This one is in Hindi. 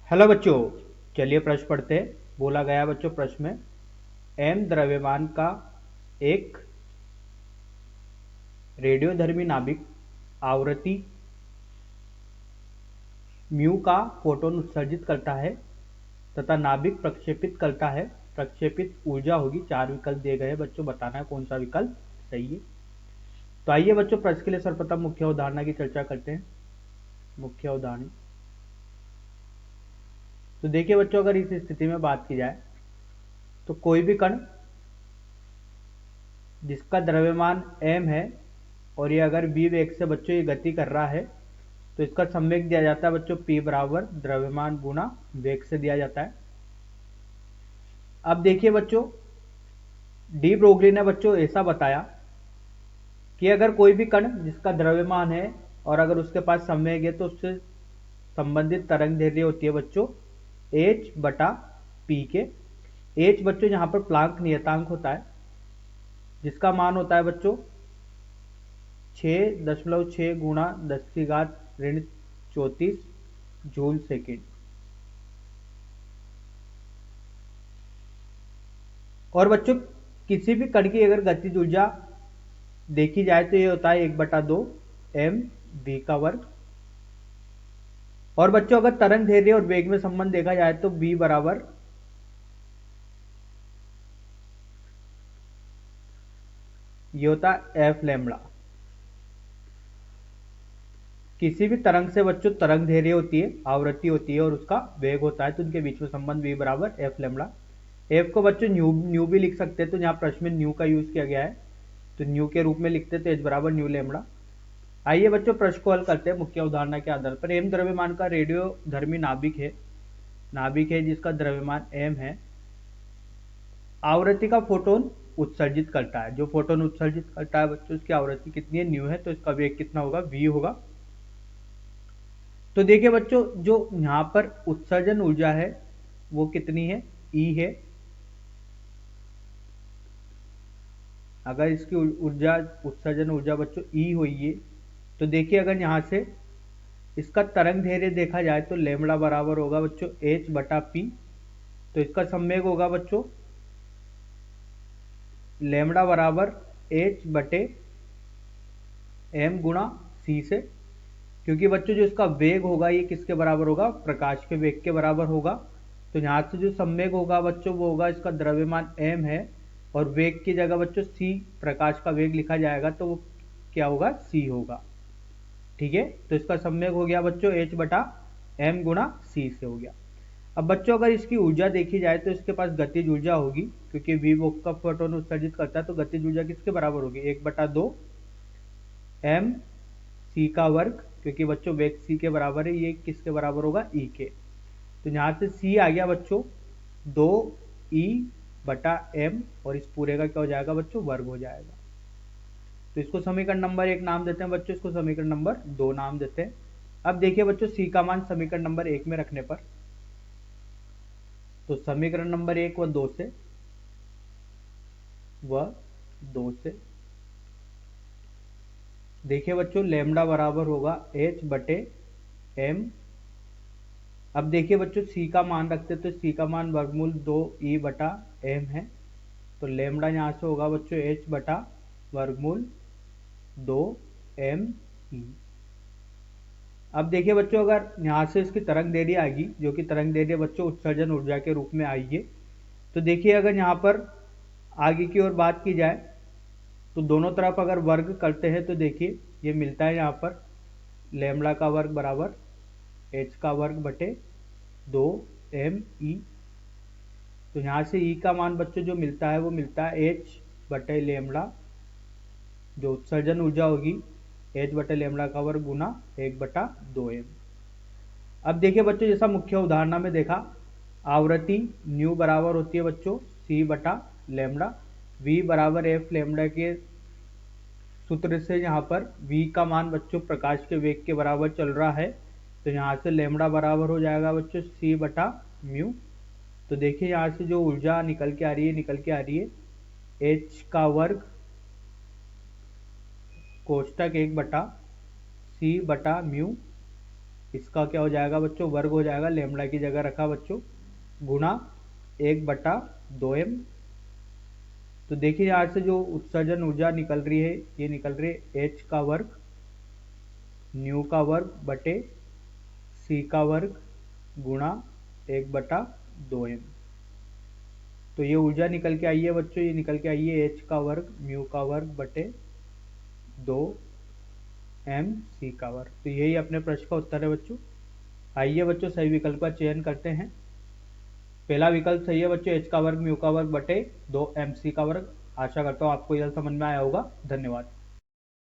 हेलो बच्चों, चलिए प्रश्न पढ़ते हैं। बोला गया बच्चों प्रश्न में एम द्रव्यमान का एक रेडियोधर्मी नाभिक आवृत्ति म्यू का फोटोन उत्सर्जित करता है तथा नाभिक प्रक्षेपित करता है। प्रक्षेपित ऊर्जा होगी। 4 विकल्प दिए गए बच्चों, बताना है कौन सा विकल्प सही है। तो आइए बच्चों प्रश्न के लिए सर्वप्रथम मुख्य अवधारणा की चर्चा करते हैं। मुख्य अवधारणा तो देखिए बच्चों, अगर इस स्थिति में बात की जाए तो कोई भी कण जिसका द्रव्यमान m है और ये अगर v वेग से बच्चों ये गति कर रहा है तो इसका संवेग दिया जाता है बच्चों p बराबर द्रव्यमान गुना वेग से दिया जाता है। अब देखिए बच्चों, डी ब्रोगली ने बच्चों ऐसा बताया कि अगर कोई भी कण जिसका द्रव्यमान है और अगर उसके पास संवेग है तो उससे संबंधित तरंग दैर्ध्य होती है बच्चों h बटा p के। h बच्चों यहाँ पर प्लांक नियतांक होता है जिसका मान होता है बच्चों 6.6 गुणा 10⁻34 जूल सेकेंड। और बच्चों किसी भी कण की अगर गतिज ऊर्जा देखी जाए तो ये होता है 1/2 m v का वर्ग। और बच्चों अगर तरंग दैर्ध्य और वेग में संबंध देखा जाए तो v बराबर ये होता है f लैम्बडा। किसी भी तरंग से बच्चों तरंग दैर्ध्य होती है, आवृत्ति होती है और उसका वेग होता है तो उनके बीच में संबंध v बराबर f लैम्बडा। f को बच्चों न्यू भी लिख सकते हैं, तो यहाँ प्रश्न में न्यू का यूज किया गया है तो न्यू के रूप में लिखते तो h बराबर न्यू लैम्बडा। आइए बच्चों प्रश्न को हल करते हैं मुख्य अवधारणा के आधार पर। m द्रव्यमान का रेडियोधर्मी नाभिक है जिसका द्रव्यमान m है। आवृत्ति का फोटोन उत्सर्जित करता है। जो फोटोन उत्सर्जित करता है बच्चों उसकी आवृत्ति कितनी है, न्यू है, तो इसका वेग कितना होगा, v होगा। तो देखिए बच्चों, जो यहाँ पर उत्सर्जन ऊर्जा है वो कितनी है, E है। अगर इसकी ऊर्जा उत्सर्जन ऊर्जा बच्चों E हुई है तो देखिए अगर यहाँ से इसका तरंग दैर्ध्य देखा जाए तो लैम्बडा बराबर होगा बच्चों h बटा p। तो इसका संवेग होगा बच्चों लैम्बडा बराबर h बटे m गुणा c से, क्योंकि बच्चों जो इसका वेग होगा ये किसके बराबर होगा, प्रकाश के वेग के बराबर होगा। तो यहाँ से जो संवेग होगा बच्चों वो होगा, इसका द्रव्यमान m है और वेग की जगह बच्चों c प्रकाश का वेग लिखा जाएगा तो वो क्या होगा, c होगा। ठीक है, तो इसका संवेग हो गया बच्चों h बटा m गुणा c से हो गया। अब बच्चों अगर इसकी ऊर्जा देखी जाए तो इसके पास गतिज ऊर्जा होगी, क्योंकि v वो का फोटोन उत्सर्जित करता है तो गतिज ऊर्जा किसके बराबर होगी, 1/2 m c का वर्ग, क्योंकि बच्चों वेग c के बराबर है, ये किसके बराबर होगा, e के। तो यहाँ से c आ गया बच्चों 2e बटा m और इस पूरे का क्या हो जाएगा बच्चों, वर्ग हो जाएगा। तो इसको समीकरण नंबर 1 नाम देते हैं बच्चों, इसको समीकरण नंबर 2 नाम देते हैं। अब देखिए बच्चों c का मान समीकरण नंबर 1 में रखने पर तो समीकरण नंबर 1 व 2 से देखिए बच्चों लैम्बडा बराबर होगा h बटे m। अब देखिए बच्चों c का मान रखते तो c का मान वर्गमूल 2e बटा m है, तो लैम्बडा यहाँ से होगा बच्चों h बटा वर्गमूल 2m e। अब देखिए बच्चों अगर यहाँ से इसकी तरंग दैर्ध्य आएगी, जो कि तरंग दैर्ध्य बच्चों उत्सर्जन ऊर्जा के रूप में आई है, तो देखिए अगर यहाँ पर आगे की ओर बात की जाए तो दोनों तरफ अगर वर्ग करते हैं तो देखिए ये मिलता है यहाँ पर लैम्बडा का वर्ग बराबर h का वर्ग बटे 2m e। तो यहाँ से e का मान बच्चों जो मिलता है वो मिलता है h बटे लैम्बडा, जो उत्सर्जन ऊर्जा होगी h बटे लैम्बडा का वर्ग गुना 1/2m। अब देखिए बच्चों जैसा मुख्य उदाहरण में देखा, आवृत्ति न्यू बराबर होती है बच्चों c बटा लैम्बडा। v बराबर f लैम्बडा के सूत्र से यहाँ पर v का मान बच्चों प्रकाश के वेग के बराबर चल रहा है, तो यहाँ से लैम्बडा बराबर हो जाएगा बच्चों c बटा म्यू। तो देखिए यहाँ से जो ऊर्जा निकल के आ रही है h का वर्ग कोष्टक 1 बटा c बटा म्यू इसका क्या हो जाएगा बच्चों, वर्ग हो जाएगा, लेमडा की जगह रखा बच्चों, गुणा 1/2m। तो देखिए यहाँ से जो उत्सर्जन ऊर्जा निकल रही है, ये निकल रही है h का वर्ग न्यू का वर्ग बटे c का वर्ग गुणा 1/2m। तो ये ऊर्जा निकल के आई है बच्चों, ये निकल के आई है h का वर्ग म्यू का वर्ग बटे 2m c का वर्ग। तो यही अपने प्रश्न का उत्तर है बच्चों। आइए बच्चों सही विकल्प का चयन करते हैं। पहला विकल्प सही है बच्चों, h का वर्ग म्यू का वर्ग बटे 2m c का वर्ग। आशा करता हूँ आपको यह समझ में आया होगा। धन्यवाद।